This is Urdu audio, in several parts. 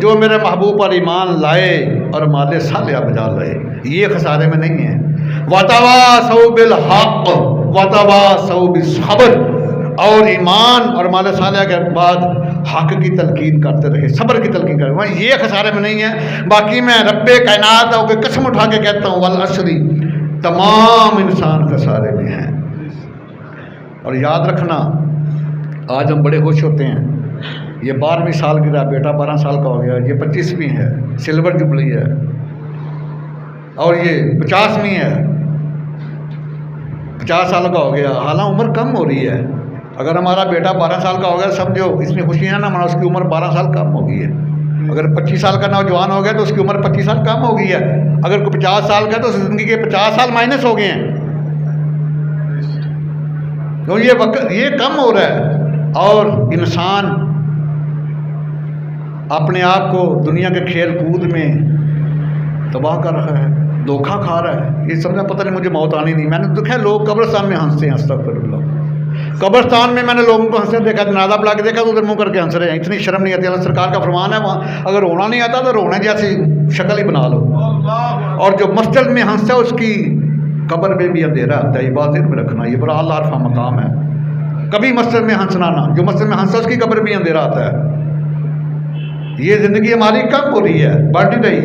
جو میرے محبوب پر ایمان لائے اور مال صالحہ بجا لائے، یہ خسارے میں نہیں ہیں۔ وَتَوَاصَوْا بِالْحَقِّ وَتَوَاصَوْا بِالصَّبْرِ، اور ایمان اور مال صالحہ کے بعد حق کی تلقین کرتے رہے، صبر کی تلقین کرتے رہے، یہ خسارے میں نہیں ہے۔ باقی میں رب کائنات کو قسم اٹھا کے کہتا ہوں والعصر، تمام انسان خسارے میں ہیں۔ اور یاد رکھنا، آج ہم بڑے خوش ہوتے ہیں، یہ 12ویں سال کی رہا، بیٹا 12 سال کا ہو گیا، یہ 25ویں ہے، سلور جبلی ہے، اور یہ 50ویں ہے، 50 سال کا ہو گیا، حالانکہ عمر کم ہو رہی ہے۔ اگر ہمارا بیٹا 12 سال کا ہو گیا، سمجھو اس میں خوشیاں نہ مناؤ، اس کی عمر 12 سال کم ہو گئی ہے۔ اگر 25 سال کا نوجوان ہو گیا تو اس کی عمر 25 سال کم ہو گئی ہے۔ اگر کوئی 50 سال کا تو اس زندگی کے 50 سال مائنس ہو گئے ہیں، تو یہ وقت یہ کم ہو رہا ہے، اور انسان اپنے آپ کو دنیا کے کھیل کود میں تباہ کر رہا ہے، دھوکہ کھا رہا ہے۔ یہ سمجھا پتہ نہیں مجھے موت آنی نہیں۔ میں نے دیکھا لوگ قبرستان میں ہنستے ہیں، استغفر اللہ، قبرستان میں نے لوگوں کو ہنستے دیکھا، جنازہ بلا کے دیکھا تو ادھر منہ کر کے ہنس رہے ہیں، اتنی شرم نہیں آتی۔ اللہ سرکار کا فرمان ہے، وہاں اگر رونا نہیں آتا تو رونے جیسی شکل ہی بنا لو۔ اور جو مسجد میں ہنستا ہے اس کی قبر میں بھی اندھیرا آتا ہے، یہ بات ذہن میں رکھنا، یہ بڑا اعلیٰ عرفہ مقام ہے۔ کبھی مسجد میں ہنسنا نہ، جو مسجد میں ہنستا ہے اس کی قبر میں اندھیرا آتا ہے۔ یہ زندگی ہماری کم ہو رہی ہے، بڑھ نہیں رہی۔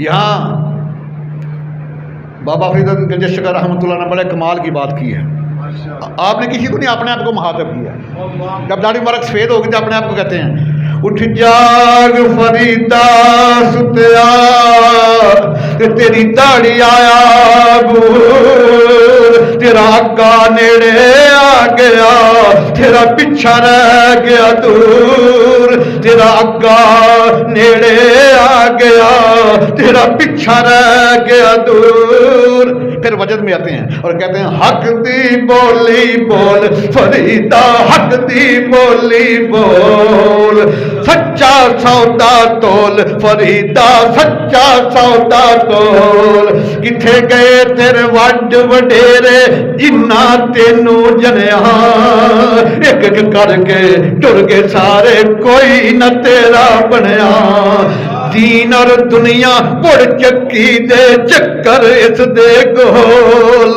یہاں بابا فرید گنج شکر رحمۃ اللہ نے بڑے کمال کی بات کی ہے۔ آپ نے کسی کو نہیں، اپنے آپ کو مخاطب کیا۔ جب داڑھی مبارک سفید ہوگی تو اپنے آپ کو کہتے ہیں اٹھ جاگ فریدا ستیا تیری داڑھی آیا گور، تیرا آقا نیڑے آ گیا، تیرا پیچھا رہ گیا دور، تیرا آقا نیڑے آ گیا، تیرا پیچھا رہ گیا دور۔ پھر وجد میں آتے ہیں اور کہتے ہیں حق دی بولی بول فریدا، حق دی بولی بول، سچا سودا تول فریدا، سچا سودا تول۔ کتھے گئے تیرے وڈ وڈیرے جنا تینوں جنیا، ایک ایک کر کے ٹر گئے سارے، کوئی نہ تیرا بنیا۔ دین اور دنیا پڑ چکی دے چکر اس دے گول،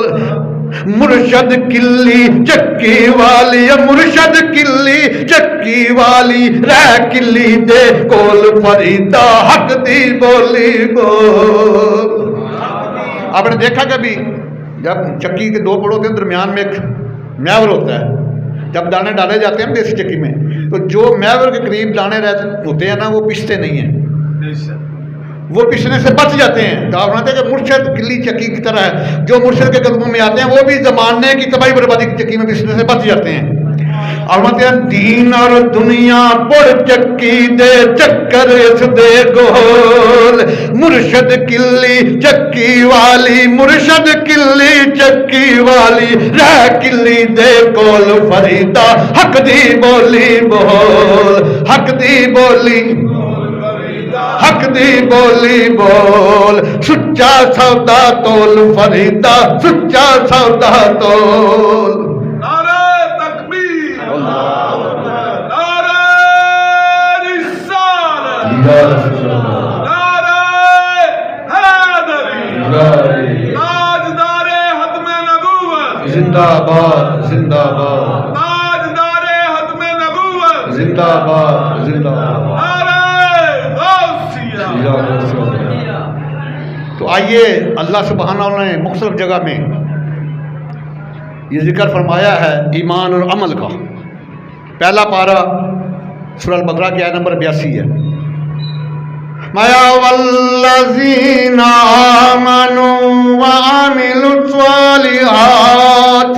مرشد کلی چکی والی، مرشد کلی چکی والی، رہ کلی دے کول فریدا، حق دی بولی بول۔ آپ نے دیکھا کبھی جب چکی کے دو پڑوں کے درمیان میں ایک میور ہوتا ہے، جب دانے ڈالے جاتے ہیں دیسی چکی میں، تو جو میور کے قریب دانے رہتے ہوتے ہیں نا وہ پستے نہیں ہیں، وہ پسنے سے بچ جاتے ہیں۔ تو آپ کہ مرشد کلی چکی کی طرح ہے، جو مرشد کے قدموں میں آتے ہیں وہ بھی زمانے کی تباہی بربادی کی چکی میں پسنے سے بچ جاتے ہیں۔ اور مانتے ہیں دین اور دنیا پڑ چکی دے چکر اس دے گول، مرشد کلی چکی والی، مرشد کلی چکی والی، رہ کلی دے کول فریدا، حق دی بولی بول، حق دی بولی، حق دی بولی بول، سچا سودا تول فریدا، سچا سودا تول۔ نعرہ تکبیر، نعرہ رسالت، نعرہ حیدری، تاجدار ختم نبوت زندہ باد، زندہ باد، تاجدار ختم نبوت زندہ باد، زندہ باد۔ تو آئیے اللہ سبحانہ وتعالی نے مختلف جگہ میں یہ ذکر فرمایا ہے ایمان اور عمل کا۔ پہلا پارہ سورہ البقرہ کی آیت نمبر 82 ہے، مَا وَالَّذِينَ آمَنُوا وَعَمِلُوا الصَّالِحَاتِ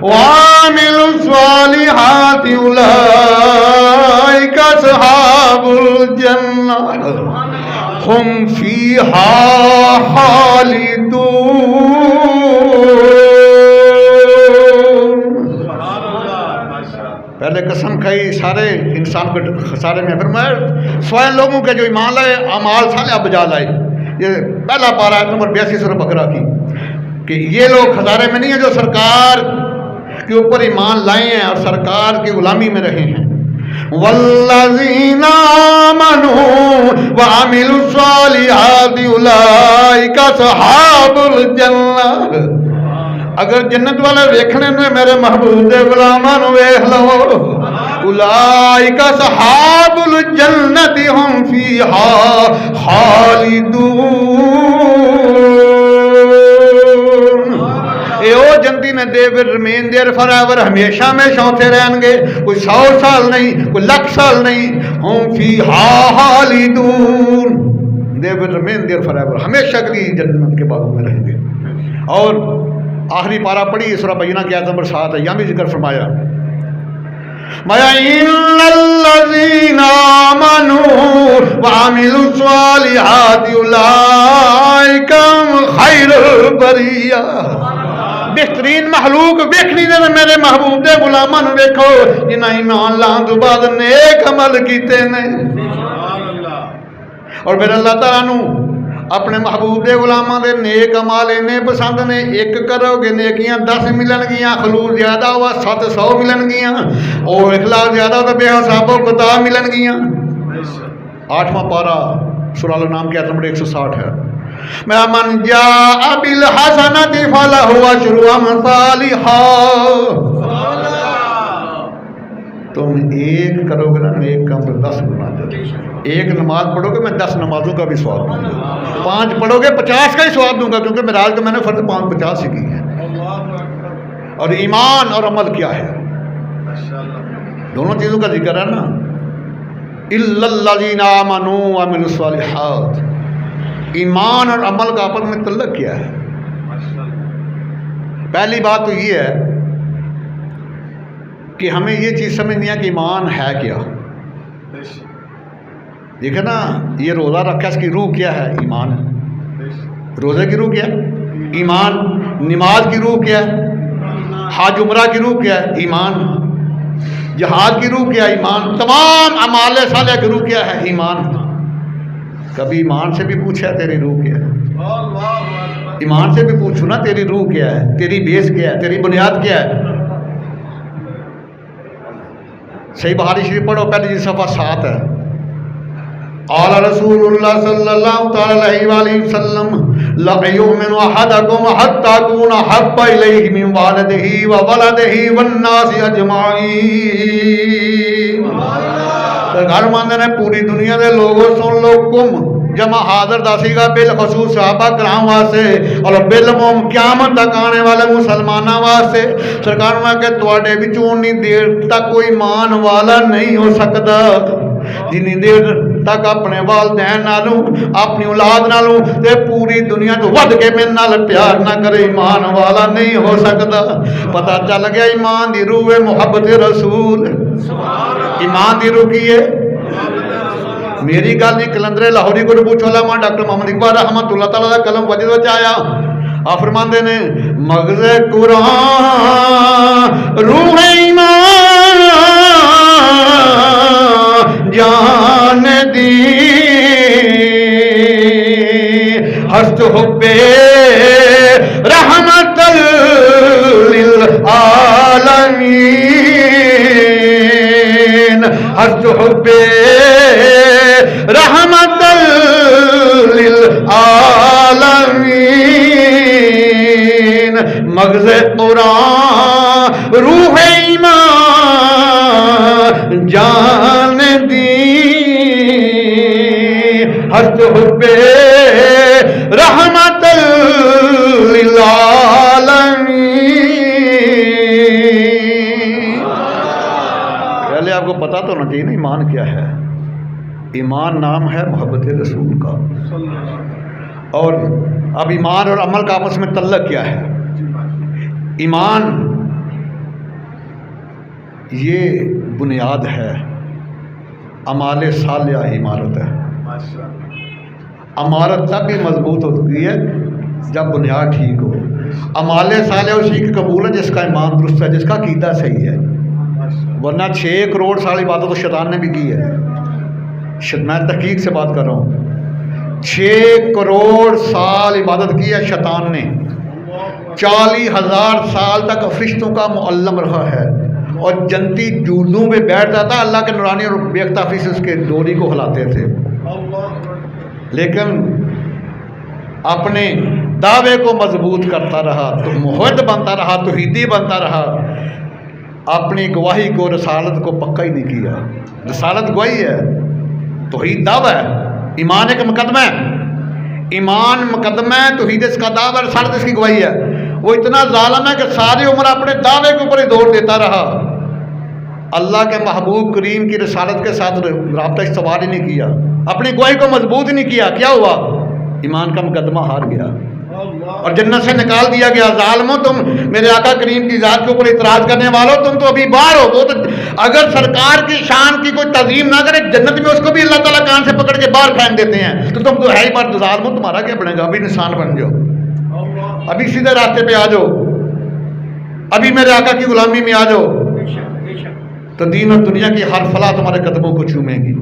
وَعَمِلُوا الصَّالِحَاتِ أُولَٰئِكَ أَصْحَابُ الْجَنَّةِ ہم فیہا خالدون۔ پہلے قسم کھائی سارے انسان کو خسارے میں، فرمایا سوائے لوگوں کے جو ایمان لائے اعمال صالحہ بجا لائے۔ یہ پہلا پارہ آیت نمبر 82 سورہ بقرہ کی، کہ یہ لوگ خسارے میں نہیں ہیں جو سرکار کے اوپر ایمان لائے ہیں اور سرکار کی غلامی میں رہے ہیں، والذین آمنوا وعملوا الصالحات اولئک اصحاب الجنہ. اگر جنت والے ویکھنے نے میرے محبوب دے غلاماں نو ویکھ لو. اولئک اصحاب الجنت هم فیہا خالدون. اے او جنتی نے دے ول رمین دیر فراور ہمیشہ ہمیشہ ہوتے رہن گے. کوئی 100 سال نہیں, کوئی 100 سال نہیں. ہم فیہا خالدون, دے ول رمین دیر فراور, ہمیشہ کے لیے جنت کے باغوں میں رہیں گے. اور آخری پارہ پڑھی سورہ بینہ کی آیت نمبر 7 ہے, یہاں بھی ذکر فرمایا ان الذین آمنوا وعملوا الصالحات اولئک خیر البریہ. بہترین مخلوق ویکھنی نے میرے محبوب دے غلاماں نو ویکھو جنہاں ایمان لان تو بعد نیک عمل کیتے نے. اور پھر اللہ تعالیٰ نو اپنے محبوب دے غلاماں دے نیک عمال نے پسند نے. ایک کرو گے نیکیاں 10 ملن گیاں, خلوص زیادہ ہوا 700 ملن گیاں, اور اخلاص زیادہ تو بے حساب و کتاب ملن گیاں. 8واں پارہ سورہ الانعام کی آیت نمبر 160 ہے. من جاء بالحسنۃ فلہ عشر امثالھا. تم ایک کرو گے نا نیک کام پر 10 گنا دے. ایک نماز پڑھو گے میں 10 نمازوں کا بھی ثواب دوں گا. 5 پڑھو گے 50 کا ہی ثواب دوں گا, کیونکہ معراج کو میں نے فرض 50 ہی کی ہے. اور ایمان اور عمل کیا ہے, دونوں چیزوں کا ذکر ہے نا. الا الذین آمنوا وعملوا الصالحات. ایمان اور عمل کا آپس میں تعلق کیا ہے؟ پہلی بات تو یہ ہے کہ ہمیں یہ چیز سمجھنی ہے کہ ایمان ہے کیا. دیکھیں نا, یہ روزہ رکھا اس کی روح کیا ہے؟ ایمان. روزے کی روح کیا ہے؟ ایمان. نماز کی روح کیا ہے؟ حج عمرہ کی روح کیا ہے؟ ایمان. جہاد کی روح کیا ہے؟ ایمان. تمام اعمال صالحہ کی روح کیا ہے؟ ایمان. کبھی ایمان سے بھی پوچھا تیری روح کیا ہے؟ ایمان سے بھی پوچھو نا تیری روح کیا ہے, تیری بیس کیا ہے, تیری بنیاد کیا ہے. صحیح بخاری شریف پڑھو, پہلی جی صفحہ 7 ہے. قال رسول اللہ صلی اللہ تعالی علیہ وآلہ وسلم لا یؤمن احدکم حتی اکون احب الیہ من والدہ وولدہ والناس اجمعین. سرکار ماندے نے پوری دنیا دے لوگوں سن لو, کم جمع حاضر داسی گا بالخصوص صحابہ کرام واسطے اور بالعموم قیامت تک آنے والے مسلمانوں واسطے. سرکار میں کہ تواڈے وچوں اتنی دیر تک کوئی ایمان والا نہیں ہو سکتا جنی دیر تک اپنے والدین نالوں اپنی اولاد نالوں تے پوری دنیا تو ود کے میرے نال پیار نہ کرے, ایمان والا نہیں ہو سکتا. پتہ چل گیا ایمان دی روح محبت رسول. ایمان دی روح کی ہے؟ میری گل نہیں, کلندر لاہوری کو پوچھو علامہ ڈاکٹر محمد اقبال رحمۃ اللہ تعالیٰ کا قلم وجد وچ آیا. آپ فرماندے نے مغز قرآن روح ایمان جان دی ہست حب رحمت للعالمین. ہست حب رحمت للعالمین. مغز قرآن روح ایمان جان دی ہست حب رحمت للعالمین. پہلے آپ کو پتا تو ہونا چاہیے نا ایمان کیا ہے. ایمان نام ہے محبت رسول کا. اور اب ایمان اور عمل کا آپس میں تعلق کیا ہے؟ ایمان یہ بنیاد ہے, اعمال صالحہ عمارت ہے. عمارت تب بھی مضبوط ہوتی ہے جب بنیاد ٹھیک ہو. اعمال صالحہ اسی کی قبول ہے جس کا ایمان درست ہے, جس کا عقیدہ صحیح ہے. ورنہ 6 کروڑ سال عبادت تو شیطان نے بھی کی ہے. میں تحقیق سے بات کر رہا ہوں. 6 کروڑ سال عبادت کی ہے شیطان نے. 40,000 سال تک فرشتوں کا معلم رہا ہے, اور جنتی جولوں میں بیٹھ جاتا، اللہ کے نورانی اور بے اختلافی سے اس کے ڈوری کو ہلاتے تھے، لیکن اپنے دعوے کو مضبوط کرتا رہا، تو موحد بنتا رہا، توحیدی بنتا رہا، اپنی گواہی کو رسالت کو پکا ہی نہیں کیا۔ رسالت گواہی ہے، توحید دعویٰ ہے، ایمان ایک مقدمہ ہے، ایمان مقدمہ ہے، توحید اس کا دعویٰ ہے، رسالت اس کی گواہی ہے۔ وہ اتنا ظالم ہے کہ ساری عمر اپنے دعوے کے اوپر ہی زور دیتا رہا، اللہ کے محبوب کریم کی رسالت کے ساتھ رابطہ استوار ہی نہیں کیا، اپنی گواہی کو مضبوط ہی نہیں کیا۔ کیا ہوا؟ ایمان کا مقدمہ ہار گیا اور جنت سے نکال دیا گیا۔ ظالموں، تم میرے آقا کریم کی ذات کے اوپر اعتراض کرنے والوں، تم تو ابھی باہر ہو۔ وہ تو اگر سرکار کی شان کی کوئی تعظیم نہ کرے جنت میں، اس کو بھی اللہ تعالیٰ کان سے پکڑ کے باہر پھینک دیتے ہیں، تو تم تو ہے ہی بار ظالموں، تمہارا کیا بنے گا؟ ابھی انسان بن جاؤ، ابھی سیدھے راستے پہ آ جاؤ، ابھی میرے آقا کی غلامی میں آ جاؤ، تو دین اور دنیا کی ہر فلاح تمہارے قدموں کو چومے گی۔